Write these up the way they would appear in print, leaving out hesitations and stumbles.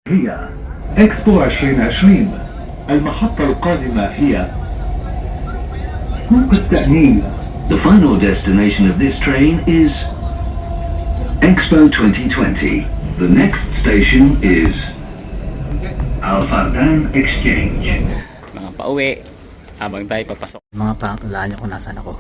هي إكسبو 2020. المحطة القادمة هي سوق التأمين. The final destination of this train is Expo 2020. The next station is Alfardan Exchange. Mga pauwi habang tayo papasok. Mga pangulaan nyo kung nasan ako.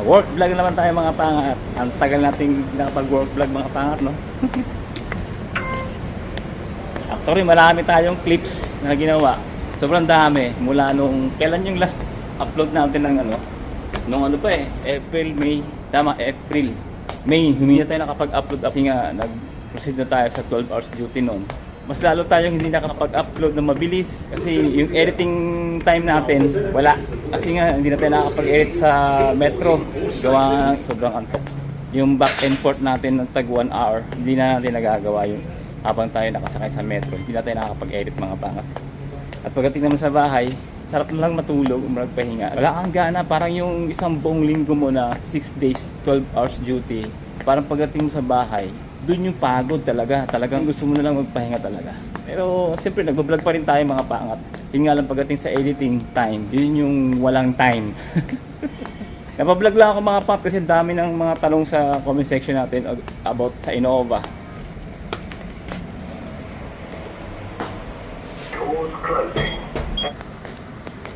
Work vlog naman tayo mga pangat. Ang tagal nating nakapag-work vlog mga pangat, no? Actually, marami tayong clips na ginawa. Sobrang dami. Mula nung, kailan yung last upload natin ng ano? Nung ano pa April, May. Tama, April. May, hindi na tayo nakapag-upload kasi nga, nag-proceed na tayo sa 12 hours duty noon. Mas lalo tayong hindi nakapag-upload na mabilis kasi yung editing time natin wala, kasi nga hindi na tayo nakapag-edit sa Metro, gawa ng sobrang antok. Yung back and forth natin ng tag 1 hour hindi na natin nagagawa yun habang tayo nakasakay sa Metro, hindi na tayo nakapag-edit mga pangat. At pagdating naman sa bahay, sarap na lang matulog, magpahinga, wala kang gana, parang yung isang buong linggo mo na 6 days 12 hours duty, parang pagdating mo sa bahay doon yung pagod talaga. Talagang gusto mo na lang magpahinga talaga. Pero siyempre nagbablog pa rin tayo mga pangat. Yun nga lang pagdating sa editing time, yun yung walang time. Napablog lang ako mga pangat kasi dami ng mga tanong sa comment section natin about sa Innova.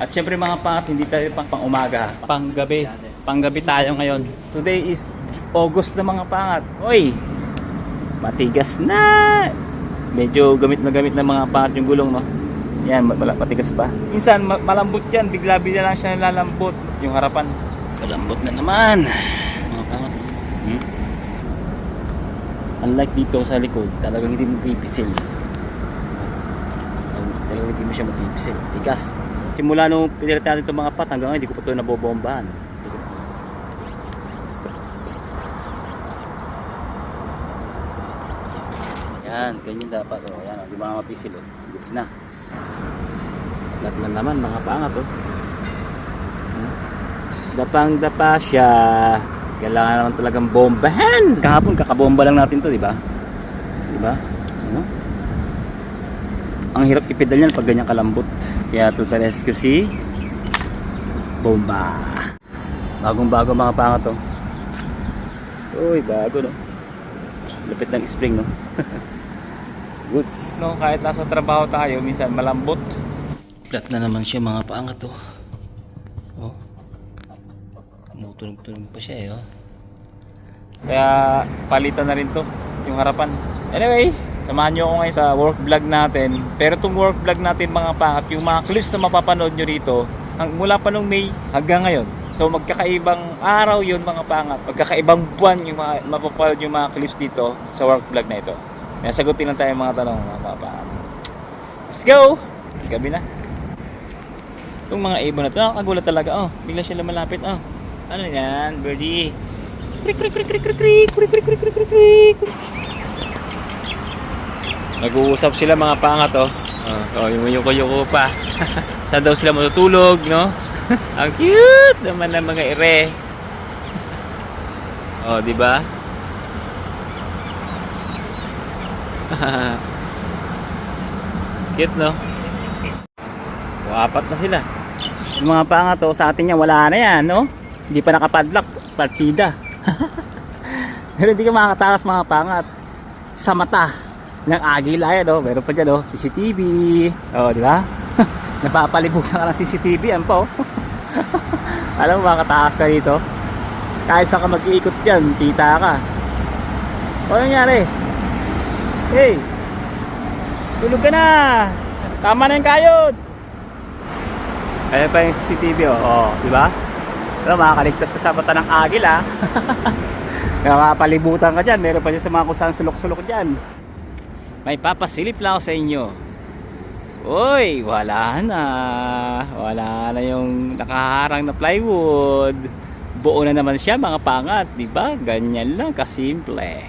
At syempre mga pangat, hindi tayo pang umaga, pang gabi. Pang gabi tayo ngayon. Today is August na mga pangat. Oy! Matigas na. Medyo gamit na mga pangat yung gulong, no? Yan, matigas pa. Minsan malambot yan, bigla-bigla lang siya nalalambot. Yung harapan malambot na naman mga pangat. Unlike dito sa likod, talagang hindi mo pipisil. Talagang hindi mo siya mapipisil. Tigas. Simula nung pinilit natin itong mga pat, hanggang ngayon hindi ko pa ito nabobombahan. Yan, ganyan dapat. O, yan, di mga mapisil. O. Goods na. Lahat na naman, mga pangat. O. Dapang-dapa siya. Kailangan naman talagang bombahan. Kahapon, kakabomba lang natin to, di ba? Di ba? Ano? Ang hirap ipedal yan pag ganyan kalambot. Kaya to the rescue si bomba. Bagong-bago mga pangat. O. Uy, bago, no? Lapit ng spring, no? Goods. No, kahit nasa trabaho tayo, minsan malambot. Flat na naman siya mga paangat, oh. Oh. Tumutunog-tunog pa siya, oh. Kaya palitan na rin to yung harapan. Anyway, samahan nyo ako ngayon sa work vlog natin. Pero itong work vlog natin mga pangat, yung mga clips na mapapanood nyo rito, mula pa nung May hanggang ngayon. So magkakaibang araw yun mga pangat. Magkakaibang buwan yung mapapanood yung mga clips dito sa work vlog na ito. May sagutin lang tayo mga tanong mga pangat. Let's go! Gabi na. Itong mga ibon na ito, nakakagulat talaga. Oh, bigla siya lumalapit. Oh, ano yan, birdie? Krik krik krik krik krik krik krik krik krik krik krik. Nag-uusap sila mga pangat, oh. Oh, yung yuko-yuko pa. Saan daw sila matutulog, no? Ang cute naman ng mga ere. Oh, di ba? Cute, no? O, apat na sila. Yung mga pangat, oh, sa atin yan, wala na yan, no? Hindi pa nakapadlock, partida. Pero hindi ka makakatakas mga pangat sa mata ng agila yan, oh. Meron pa dyan, oh, CCTV. Oh, di ba? Napapalibusan ka ng CCTV, yan po. Alam mo, makakatakas ka dito. Kahit saan ka mag-iikot dyan, kita ka. O, ano nangyari? Hey! Tulog ka na! Tama na yung kayod! Ayan pa yung CCTV, oh. Oh, di ba? Pero makakaligtas ka sa mata ng agila. Nakapalibutan ka dyan. Meron pa dyan sa mga kusang sulok-sulok dyan. May papasilip lang ako sa inyo. Uy, wala na. Wala na yung nakaharang na plywood. Buo na naman siya mga pangat, di ba? Ganyan lang kasimple.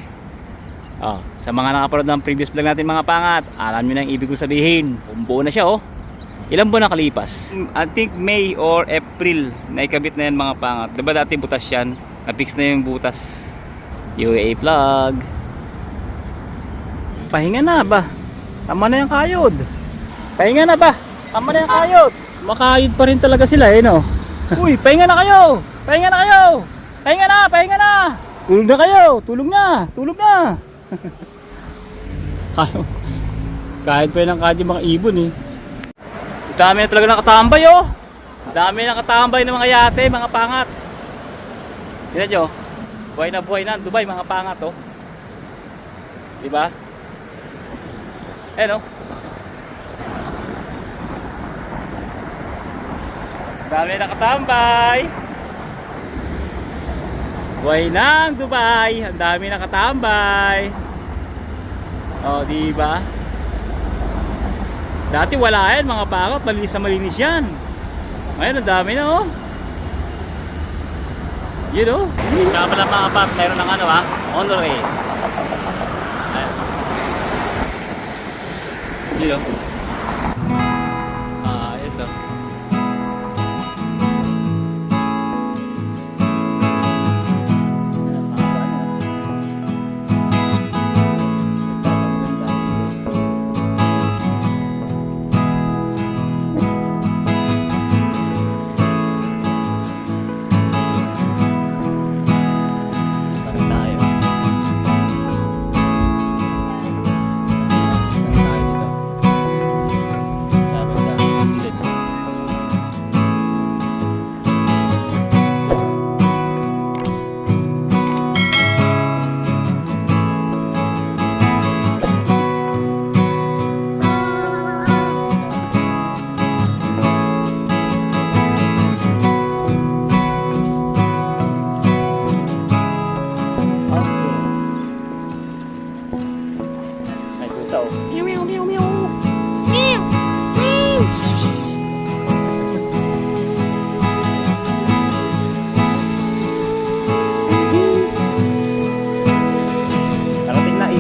Oh, sa mga nakapanood ng previous vlog natin mga pangat, alam niyo na ang ibig kong sabihin. Buo na siya, oh. Ilang buwan nakalipas? I think May or April na ikabit na yan mga pangat. Diba dati butas yan? Na-fix na yung butas. UAA plug. Pahinga na ba? Tama na yung kayod. Pahinga na ba? Tama na yung kayod. Makayod pa rin talaga sila eh no? Uy, pahinga na kayo! Pahinga na kayo! Pahinga na! Pahinga na! Tulog na kayo! Tulog na! Tulog na! Kahit pa yun ang kadyo mga ibon eh. Dami na talaga nakatambay oh. Dami na nakatambay ng mga yate, mga pangat. Tignan nyo. Buhay na Dubai, mga pangat oh. Diba? Oh. Dami na nakatambay. Buhay ng Dubai. Ang dami na nakatambay. Oh, diba? Dati wala yan mga pangat, malinis na malinis yan. Ngayon ang dami na oh. Yun oh. Kaya pala mga pat, mayroon ng ano honor eh. Ayan. Yun oh. Yes oh.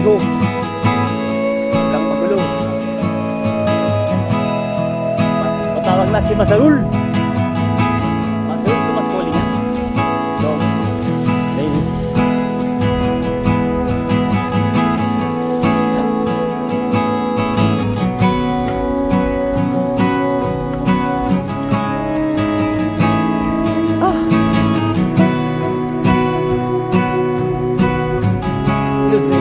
Go. Huwag magulo. Patawag na si Masarul. Masarul, tumatpoli na. Dogs. Ladies. Excuse me.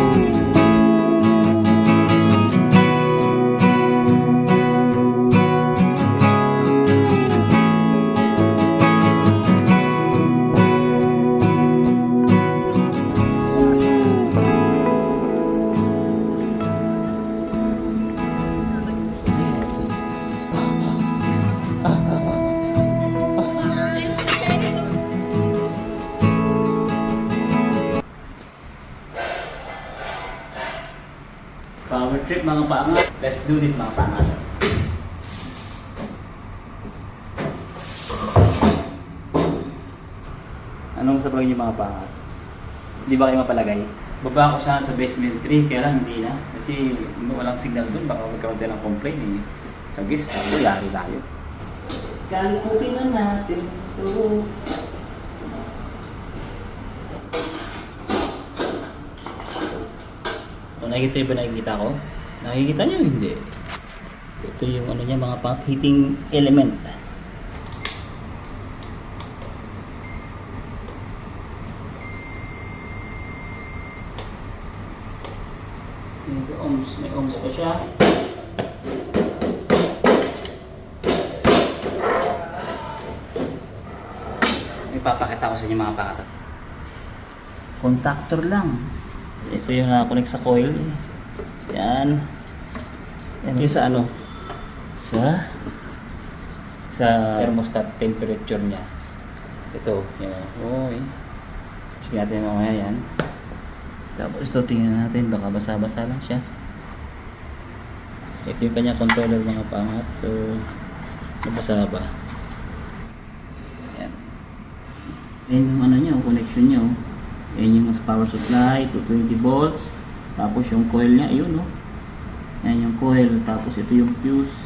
Power trip mga pangat. Let's do this mga pangat. Anong sa palagay niyo mga pangat? Di ba kayo mapalagay? Baba ko siya sa basement 3 kaya lang hindi na. Kasi walang signal dun. Baka magkaroon tayo ng complaint eh. Sa guest, yari tayo. Kalikutin na natin ito. Nakikita ba nakikita ko? Nakikita niyo hindi? Ito yung ano niya mga pump heating element. May ohms pa siya. May papakita ko sa inyo mga pangat. Contactor lang. Ito yung nakakonect sa coil. Yan. Yan yung sa ano? Sa thermostat temperature niya. Ito. Yan. Okay. Sige natin mamaya yan. Tapos ito tingnan natin. Baka basa-basa lang siya. Ito yung kanya controller mga pangat. So, nabasa ba? Yan. Yan yung ano niya, connection niya. Yan yung power supply, 220 volts. Tapos yung coil niya, ayun oh. Yan yung coil. Tapos ito yung fuse.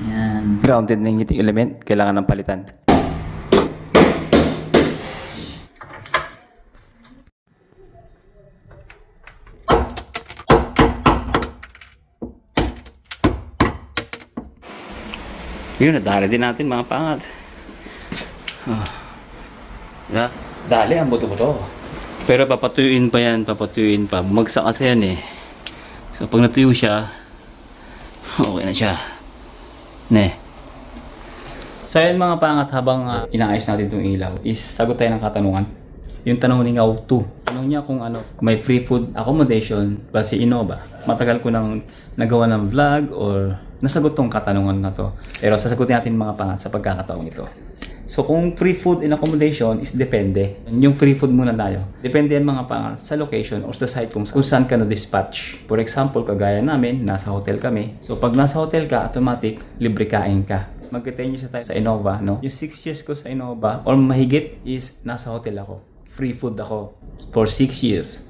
Yan. Grounded na yung heating element. Kailangan ng palitan. Yun, nadali din natin mga pangat. Yeah. Dali ang buto-buto. Pero papatuyuin pa yan, papatuyuin pa. Bumagsak kasi yan eh. So pag natuyo siya, okay na siya. Ne. So yan mga pangat, habang inaayos natin itong ilaw, is sagot tayo ng katanungan. Yung tanong ni Ngao 2. Tanong niya kung may free food accommodation ba si Innova. Matagal ko nang nagawa ng vlog or nasagot tong katanungan na to. Pero sasagutin natin mga pangat sa pagkakataong ito. So kung free food and accommodation is depende. Yung free food muna tayo. Depende yan mga pangat sa location or sa site kung saan ka na-dispatch. For example, kagaya namin, nasa hotel kami. So pag nasa hotel ka, automatic, libre kain ka. Mag-10 years na tayo sa Innova, no? Yung 6 years ko sa Innova or mahigit is nasa hotel ako. Free food ako for 6 years.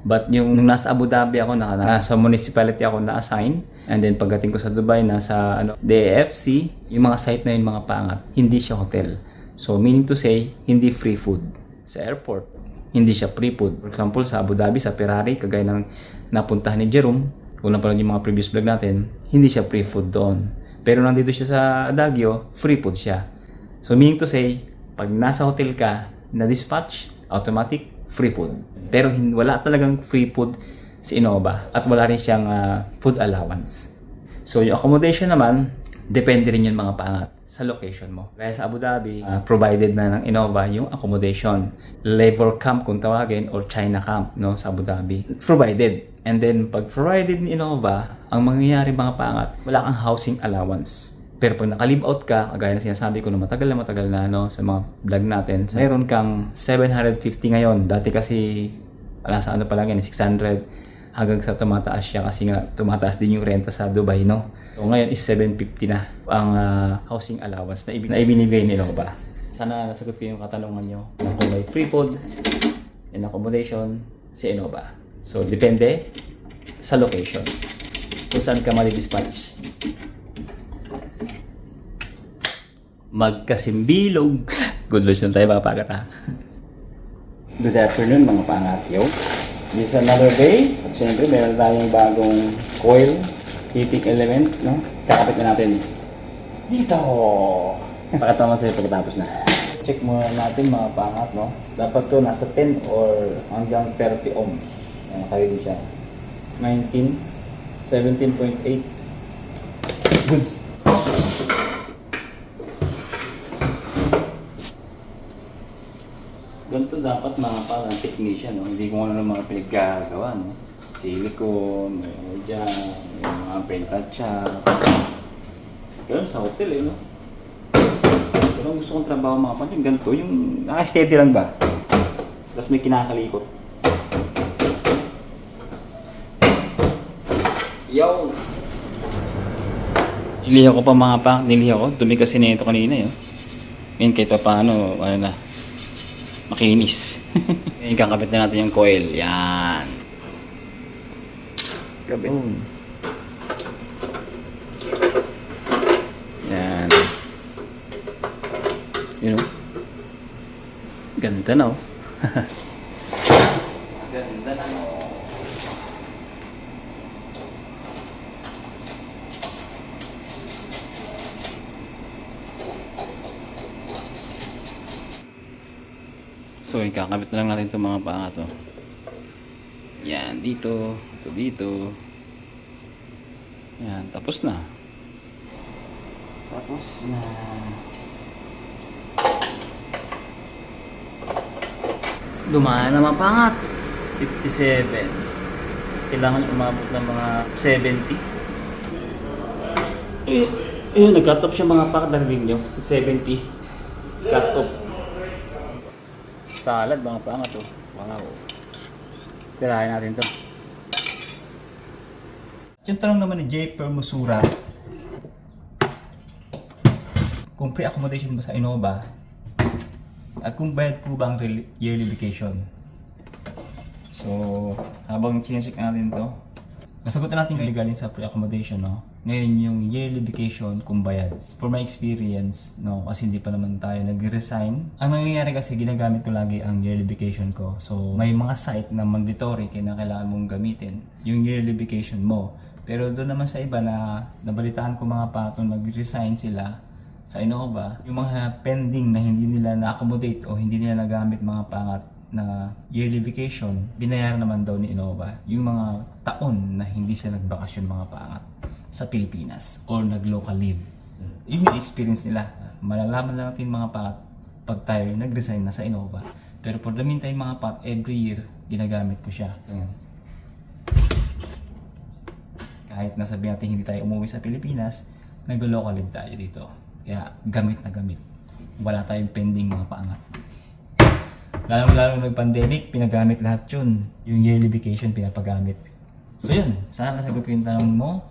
But yung nung nasa Abu Dhabi ako, nasa municipality ako na-assign. And then pagdating ko sa Dubai, nasa DFC, yung mga site na yun mga pangat, hindi siya hotel. So meaning to say, hindi free food. Sa airport, hindi siya free food. For example, sa Abu Dhabi, sa Ferrari, kagaya ng napuntahan ni Jerome, kung napanood yung mga previous vlog natin, hindi siya free food doon. Pero nandito siya sa Adagio, free food siya. So meaning to say, pag nasa hotel ka, na-dispatch, automatic, free food. Pero wala talagang free food si Innova at wala rin siyang food allowance. So yung accommodation naman, depende rin yun mga pangat sa location mo. Kaya sa Abu Dhabi, provided na ng Innova yung accommodation. Labor camp kung tawagin or China camp, no, sa Abu Dhabi. Provided. And then pag provided ni Innova, ang mangyayari mga pangat, wala kang housing allowance. Pero pag naka-live out ka, kagaya na sinasabi ko na matagal na no, sa mga vlog natin, so, mayroon kang 750 ngayon. Dati kasi, sa ano pa lang yan, 600 hanggang sa tumataas siya kasi nga tumataas din yung renta sa Dubai, no? So ngayon is 750 na ang housing allowance na ibinigay ni Innova. Sana nasagot ko yung katanungan nyo kung may free food and accommodation si Innova. So depende sa location kung saan ka mali-dispatch. Magkasimbilog. Good luck tayo mga pangat ha. Good afternoon mga pangat. Yo. This is another day. At syempre meron tayong bagong coil heating element, no? Kakapit na natin dito. Pakatawa sa'yo pagkatapos na. Check muna natin mga pangat, no? Dapat to nasa 10 or hanggang 30 ohms. Nakalili siya. 19, 17.8. Goods. Ganito dapat mga parang technician, no? Hindi ko ano ng mga pinaggagawa, no? Silicone, may dyan, may mga pentatcha. Ganun sa hotel eh, no? Pero ang gusto kong trabaho mga pansin, ganito, yung naka-steady lang ba? Tapos may kinakalikot. Yo! Nilihaw ko pa mga pang, nilihaw ko. Dumi kasi nito kanina, yun. Ngayon kahit pa paano, ano na, makinis. Ngayon kakabit na natin yung coil. Yan. Kabit. Yan. You know? Ganda na oh. Ganda na oh. So, ikakabit na lang natin itong mga pangat, oh. Yan, dito. Ito dito. Yan, tapos na. Tapos na. Dumaan na mga pangat. 57. Kailangan umabot ng mga 70. Ayun, nag-cut off siya mga pangat. Narinig nyo? 70. Cut off. Salad mga pangat oh. Wow. Tirahin natin to. Yung tanong naman ni Jay Permusura, kung pre-accommodation ba sa Innova at kung bayad po ba ang yearly vacation. So habang chinesik natin to, Nasagot na natin regarding sa pre-accommodation, no? Ngayon, yung yearly vacation kung bayad. For my experience, no, kasi hindi pa naman tayo nag-resign. Ang nangyayari kasi, ginagamit ko lagi ang yearly vacation ko. So, may mga site na mandatory kaya na kailangan mong gamitin yung yearly vacation mo. Pero doon naman sa iba na nabalitaan ko mga patong nag-resign sila sa Innova, yung mga pending na hindi nila na-accommodate o hindi nila nagamit mga pangat na yearly vacation, binayaran naman daw ni Innova yung mga taon na hindi siya nagbakasyon mga pangat sa Pilipinas or nag-local leave. Yun yung experience nila. Malalaman lang natin mga pangat pag tayo nag-resign na sa Innova. Pero for the meantime mga pangat, every year ginagamit ko siya. Ayan. Kahit nasabi natin hindi tayo umuwi sa Pilipinas, nag-local leave tayo dito. Kaya gamit na gamit. Wala tayong pending mga pangat. Lalo nag-pandemic, pinagamit lahat yun. Yung yearly vacation, pinapagamit. So yun, sana nasagot ko yung tanong mo,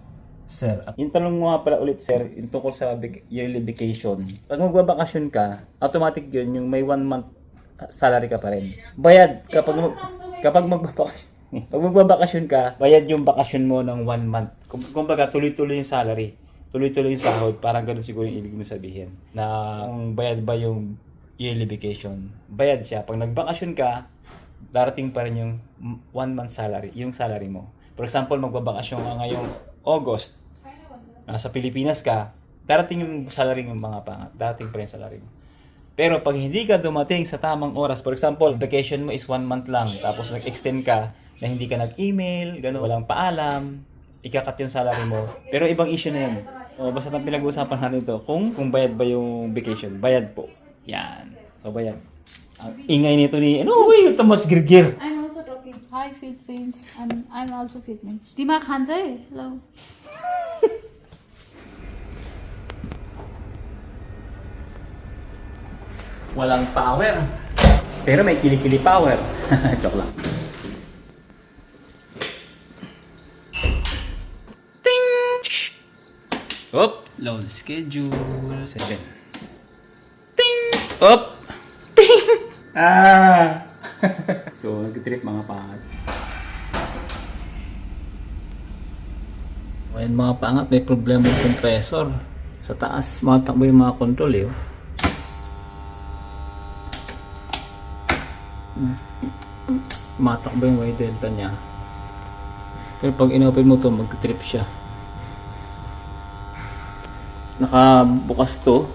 sir. At yung tanong mo nga pala ulit, sir, yung tungkol sa yearly vacation. Pag magbabakasyon ka, automatic yun, yung may 1 month salary ka pa rin. Bayad, kapag magbabakasyon. Pag magbabakasyon ka, bayad yung bakasyon mo ng 1 month. Kumbaga, tuloy-tuloy yung salary. Tuloy-tuloy yung sahod. Parang ganun siguro yung ibig mo sabihin. Na kung bayad ba yung yearly vacation, bayad siya. Pag nagbakasyon ka, darating pa rin yung 1 month salary, yung salary mo. For example, magbabakasyon ka ngayong August, nasa Pilipinas ka, darating yung salary ng mga pangat, darating pa rin yung salary mo. Pero pag hindi ka dumating sa tamang oras, for example, vacation mo is 1 month lang, tapos nag-extend ka, na hindi ka nag-email, gano'n, walang paalam, ikakat yung salary mo. Pero ibang issue na yun. O, basta nang pinag-uusapan natin ito, kung bayad ba yung vacation, bayad po. Yan. So, bayad. Ang ingay nito ni, ano ba yung Tomas Girgir? I'm also talking. Hi, Philippines. I'm also Philippines. दिमाग खान्छ है ल Walang power. Pero may kilikili power. Joke lang. Ting! Op! Load schedule. 7. Ting! Op! Ting! Ah! So, nag-trip mga pangat. Ngayon mga pangat, may problema yung compressor. Sa taas, matakbo yung mga control eh. Matakbo yung Y delta niya. Pero pag inopen mo to, mag-trip siya. Nakabukas to.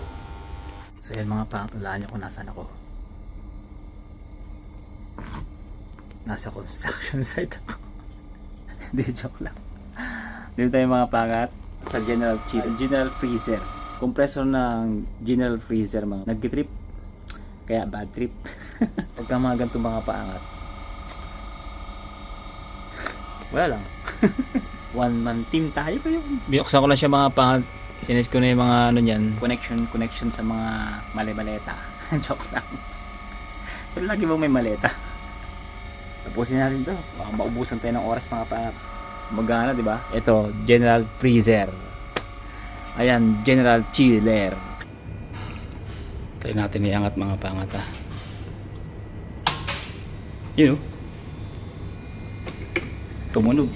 So yan mga pangulaan nyo kung nasan ako. Nasa construction site ako. Hindi, joke lang. Dito tayo mga pangat sa general freezer. Compressor ng general freezer mga nag-trip. Kaya bad trip. Pagka mga ganito mga paangat, wala lang. 1 man team tayo kayo. Binuksan ko lang siya mga pangat. Sinis ko na yung mga ano niyan, connection sa mga mali-maleta. Joke lang. Pero lagi mo may maleta. Tapusin natin to. Baka maubusan tayo ng oras mga pangat. Magana, di ba? Ito, general freezer. Ayan, general chiller. Tayo natin iangat mga pangat ha. You know, tumunog.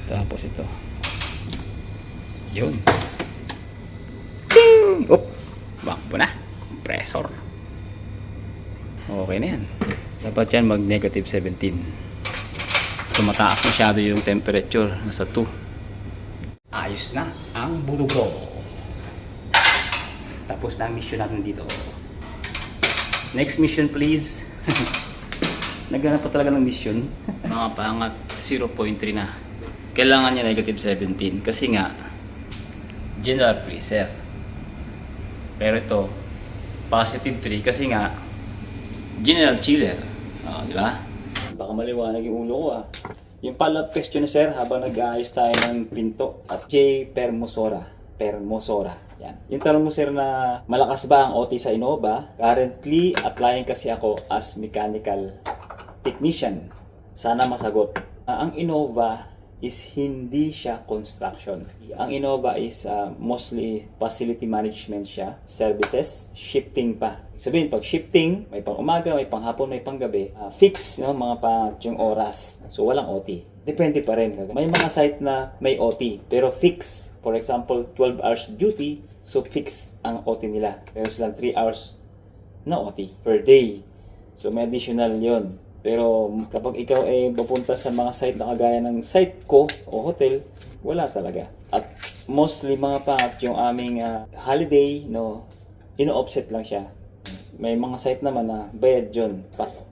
Tapos ito. Yun. Ting! Op! Bakbo na. Compressor. Okay na yan. Dapat yan mag negative 17. So mataas masyado yung temperature. Nasa 2. Ayos na ang budugo. Tapos na ang mission natin dito. Next mission please. Naghanap pa talaga ng mission. Mga pangat 0.3 na. Kailangan niya negative 17 kasi nga general freezer. Pero ito positive 3 kasi nga general chiller. Di ba? Baka maliwanag yung ulo ko Yung follow-up question na sir habang nag-aayos tayo ng pinto at J. Permosora. Yan. Yung tanong mo sir na malakas ba ang OT sa Innova? Currently, applying kasi ako as mechanical technician. Sana masagot. Ang Innova is hindi siya construction. Ang Innova is mostly facility management siya, services, shifting pa. Sabihin, pag shifting, may pang umaga, may pang hapon, may pang gabi, fix no, mga pa yung oras. So walang OT. Depende pa rin. May mga site na may OT, pero fix. For example, 12 hours duty, so fix ang OT nila. Pero silang 3 hours na OT per day. So may additional yon. Pero kapag ikaw ay pupunta sa mga site na kagaya ng site ko o hotel, wala talaga. At mostly mga pangat yung aming holiday, no, ino-offset lang siya. May mga site naman na bayad yun.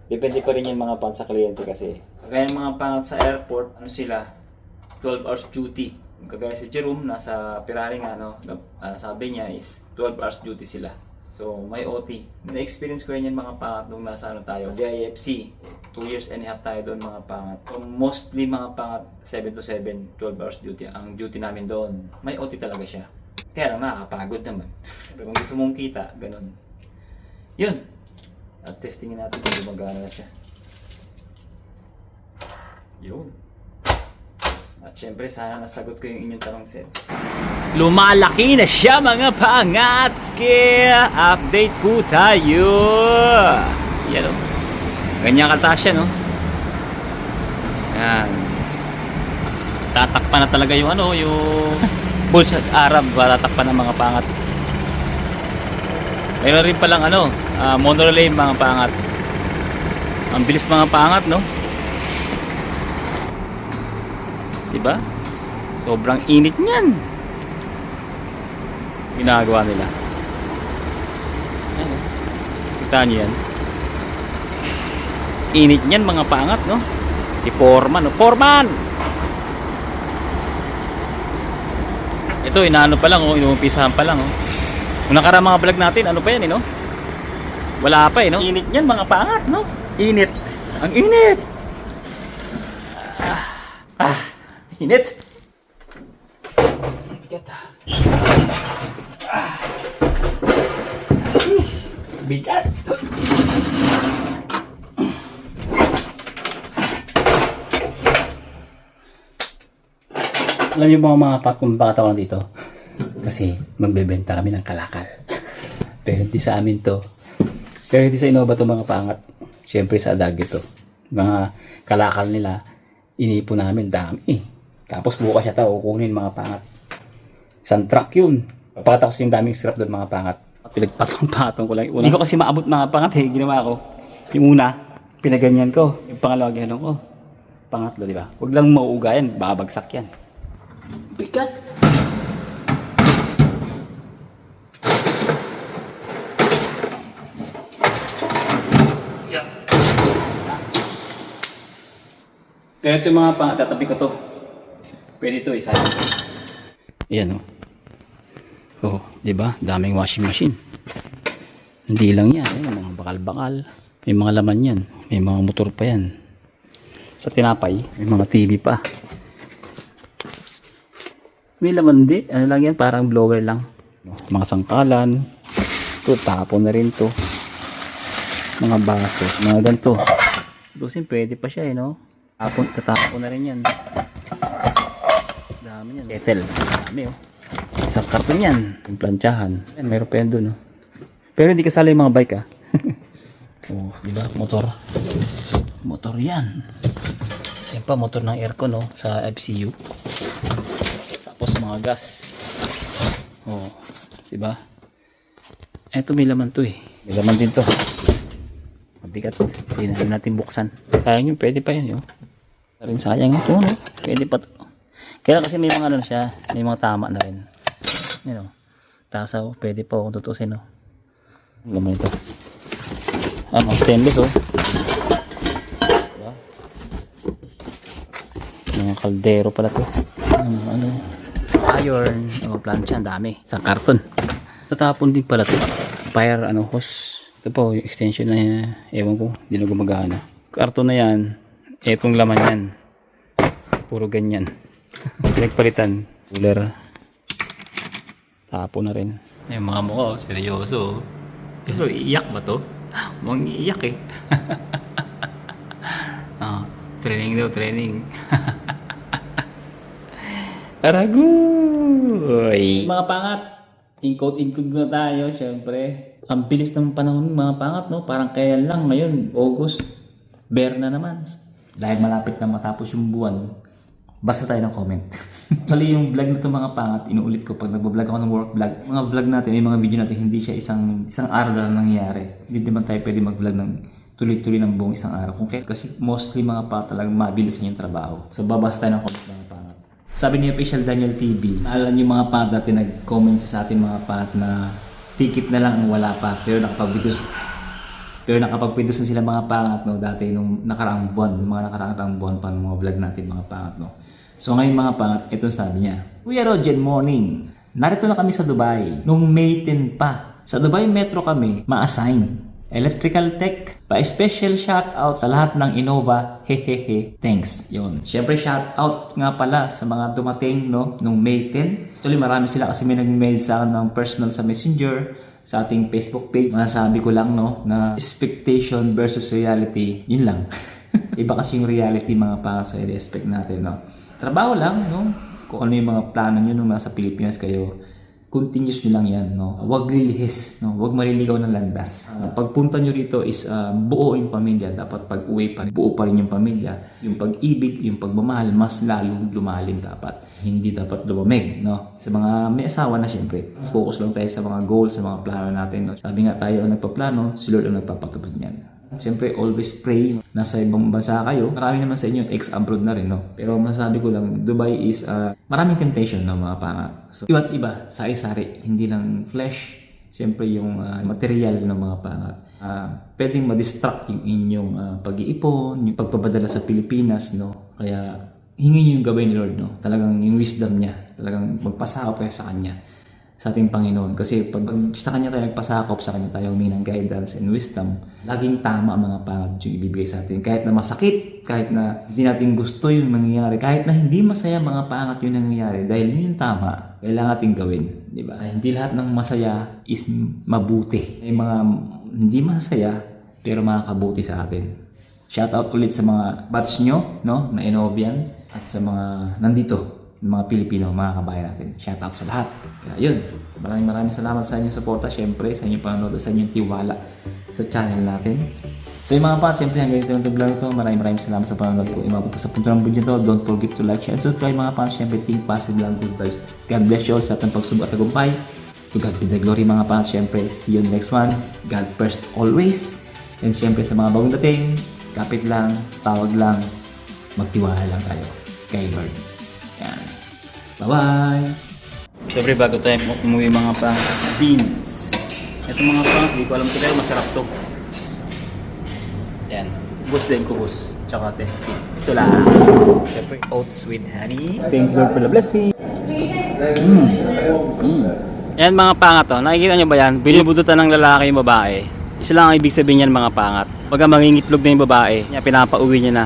Depende pa rin yung mga pangat sa kliyente kasi. Kagaya mga pangat sa airport, ano sila, 12 hours duty. Kagaya si Jerome, nasa Ferrari nga, no, sabi niya is 12 hours duty sila. So, may OT. Na-experience ko yan mga pangat nung nasa tayo, DIFC. 2 years and a half tayo doon mga pangat. So, mostly mga pangat, 7 to 7, 12 hours duty. Ang duty namin doon, may OT talaga siya. Kaya lang nakakapagod naman. Pero kung gusto mong kita, ganun. Yun. At testingin natin kung gumagana na siya. Yun. At syempre, sana nasagot ko yung inyong tanong, sir. Lumalaki na siya mga pangat. Kaya update po tayo. Yan o. Ganyan kataas siya, no? Yan. Tatakpan na talaga yung ano, yung bulls at Arab. Tatakpan ng mga pangat. Mayroon rin palang ano, monorelay mga pangat. Ang bilis mga pangat, no? Diba? Sobrang init niyan. Ginagawa nila. Ano? Kita niyo yan. Init niyan mga pangat, no? Si Foreman, no? Foreman! Ito, inaano pa lang, oh. Inumpisahan pa lang, oh. Kung nakarang mga vlog natin, ano pa yan, eh, no? Wala pa, eh, no? Init niyan mga pangat, no? Init. Ang init! Init! Bigat, bigat! Alam niyo mga pat kung bakit ako dito? Kasi magbebenta kami ng kalakal. Pero hindi sa amin to. Pero hindi sa Innova to mga pangat. Siyempre sa adag ito. Mga kalakal nila, inipo namin dami. Tapos bukas siya tao, kukunin mga pangat. Isang truck yun. Papakatas yung daming scrap doon mga pangat. Pinagpatong-patong ko lang. Hindi ko kasi maabot mga pangat, eh. Ginawa ko. Yung una, pinaganyan ko. Yung pangalawa, gano'n ko. Pangatlo, di ba? Huwag lang mauugayan, babagsak yan. Bigat! Yeah. Pero ito yung mga pangat, tatabi ko to. Pwede ito isa. Ayan, oh. Oh, di ba? Daming washing machine. Hindi lang yan, ayan, mga bakal-bakal. May mga laman yan. May mga motor pa yan. Sa tinapay, may mga TV pa. May laman di. Ano lang yan? Parang blower lang. Mga sangkalan. Ito, tapon na rin to. Mga baso. Mga ganito. Ito, pwede pa siya, eh, no? Tatapon na rin yan. Dami yan. Kettle. Dami, oh. Isang karton yan. Yung plantsahan. Yan, meron pa yan dun, oh. Pero hindi kasali yung mga bike, ah. Oh, diba? Motor. Motor yan. Yan pa, motor ng aircon, oh. Sa FCU. Tapos mga gas. Oh, diba? Eto, may laman to, eh. May laman din to. Mabigat. Hindi natin buksan. Sayang yun, pwede pa yun, oh. Rin sayang ito, no? Pwede pa to. Kaya kasi may mga ano na siya, may mga tama na rin. You know, tasaw, pwede pa akong tutusin, no? Ang laman ito. Ano, stainless, oh. Diba? Mga kaldero pala to. Ano, iron, plancha, ang dami. Sa karton. Tatapon din pala to. Fire, hose. Ito po, yung extension na yan. Ewan ko, hindi na gumagana. Karton na yan. Etong laman yan. Puro ganyan. Pinagpalitan. Cooler. Tapo na rin. Yung mga mukha, seryoso. Pero iiyak ba to? Mukhang iiyak, eh. Training daw, training. Aragoy! Mga pangat, include na tayo, syempre. Ang bilis ng panahon mga pangat, no? Parang kailan lang ngayon, August, bear na naman. Dahil malapit na matapos yung buwan, basta tayo ng comment. Actually, yung vlog na ito mga pangat, inuulit ko pag nag-vlog ako ng work vlog. Mga vlog natin, yung mga video natin, hindi siya isang araw lang nangyayari. Hindi naman tayo pwede mag-vlog ng tuloy-tuloy ng buong isang araw. Kasi mostly mga pangat talagang mabilis yung trabaho. So, babasa tayo ng comment mga pangat. Sabi ni Official Daniel TV, alam niyo mga pangat dati nag-comment sa atin mga pangat na ticket na lang ang wala pa, pero nakapag-videos na sila mga pangat, no, dati nung nakaraang buwan, mga nakaraang buwan pa ng mga vlog natin mga pangat, no. So ngayon mga pangat, ito sabi niya, Kuya Rogen, morning. Narito na kami sa Dubai. Nung May 10 pa. Sa Dubai Metro kami, ma-assign. Electrical Tech. Pa-special shoutout sa lahat ng Innova. Hehehe. Thanks. Yun. Siyempre shoutout nga pala sa mga dumating, no, nung May 10. Actually marami sila kasi may nag-mail sa akin ng personal sa Messenger, sa ating Facebook page. Masasabi ko lang, no, na expectation versus reality, yun lang. Iba kasi yung reality mga pangat sa i-respect natin, no. Trabaho lang, no? Kung ano yung mga plano nyo nung nasa Pilipinas kayo, continuous nyo lang yan, no? Huwag lilihis, no? Huwag maliligaw ng landas. Pagpunta nyo rito is buo yung pamilya. Dapat pag uwi pa rin, buo pa rin yung pamilya. Yung pag-ibig, yung pagmamahal, mas lalong lumalim dapat. Hindi dapat lumamig, no? Sa mga may asawa na syempre, focus lang tayo sa mga goals, sa mga plano natin, no? Sabi nga tayo ang nagpaplano, si Lord ang nagpapatupad niyan. Siyempre, always pray. Nasa ibang bansa kayo. Marami naman sa inyo ex-abroad na rin, no? Pero masasabi ko lang, Dubai is maraming temptation, no, mga pangat. So, iba't iba, sari-sari. Hindi lang flesh. Siyempre, yung material ng mga pangat. Pwedeng ma-distract yung inyong pag-iipon, yung pagpapadala sa Pilipinas, no? Kaya, hingin nyo yung gawin ni Lord, no? Talagang yung wisdom niya. Talagang magpasakop kayo sa Kanya. Sa ating Panginoon. Kasi pag sa Kanya tayo nagpasakop, sa Kanya tayo humingi ng guidance and wisdom, laging tama ang mga pangat yung ibibigay sa atin. Kahit na masakit, kahit na hindi natin gusto yung nangyayari, kahit na hindi masaya mga pangat yung nangyayari, dahil yun yung tama, kailangan natin gawin. Diba? Hindi lahat ng masaya is mabuti. May mga hindi masaya, pero makakabuti sa atin. Shoutout ulit sa mga batch nyo, no, na Innovian, at sa mga nandito, mga Pilipino, mga kabayan natin. Shout out sa lahat. Kaya yun, maraming salamat sa inyong suporta, syempre sa inyong panonood, sa inyong tiwala sa channel natin. So yung mga pat, syempre hanggang dito ng vlog ito, maraming salamat sa panonood. So imabot sa punto ng video ito, don't forget to like, share, and subscribe mga pat. Syempre think positive lang, good vibes. God bless you all sa ating pagsubok at tagumpay. To God be the glory mga pat. Syempre see you in the next one. God first always. And syempre sa mga bagong dating, kapit lang, tawag lang, magtiwala lang tayo kay Lord. Yan. Bye-bye! Siyempre bago tayo umuwi mga beans. Ito mga hindi ko alam kung pero masarap to. Yan. Kubos din, kubos. Tsaka testy. Ito lang. Siyempre oats with honey. Thank you Lord for the blessing. Yan mga pangat to. Nakikita nyo ba yan? Binibudutan ng lalaki yung babae. Isa lang ang ibig sabihin yan mga pangat. Pagka mangingitlog na yung babae, pinapauwi niya na.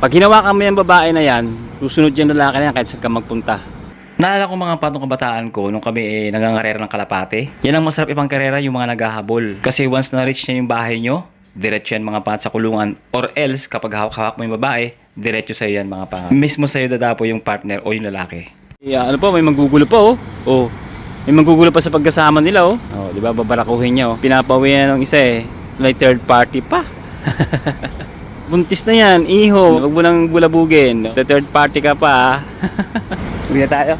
Pag hinawakan mo yung babae na yan, susunod yung lalaki na yan kahit saan ka magpunta. Naalala ko mga patong kabataan ko nung kami nangangarera ng kalapate. Yan ang masarap ipang karera, yung mga naghahabol. Kasi once na-reach niya yung bahay nyo, diretso yan mga pangat sa kulungan. Or else, kapag hawak-hawak mo yung babae, diretso sa'yo yan mga pangat. Mismo sa'yo dadapo yung partner o yung lalaki. Yeah, ano po, may manggugulo pa oh. Oh, may manggugulo pa sa pagkasama nila oh. Oh, di ba babarakuhin niya oh. Pinapauwi na ng isa eh. Like third party pa. Buntis na yan, iho. Huwag mo nang bulabugin. The third party ka pa. Uwi na tayo.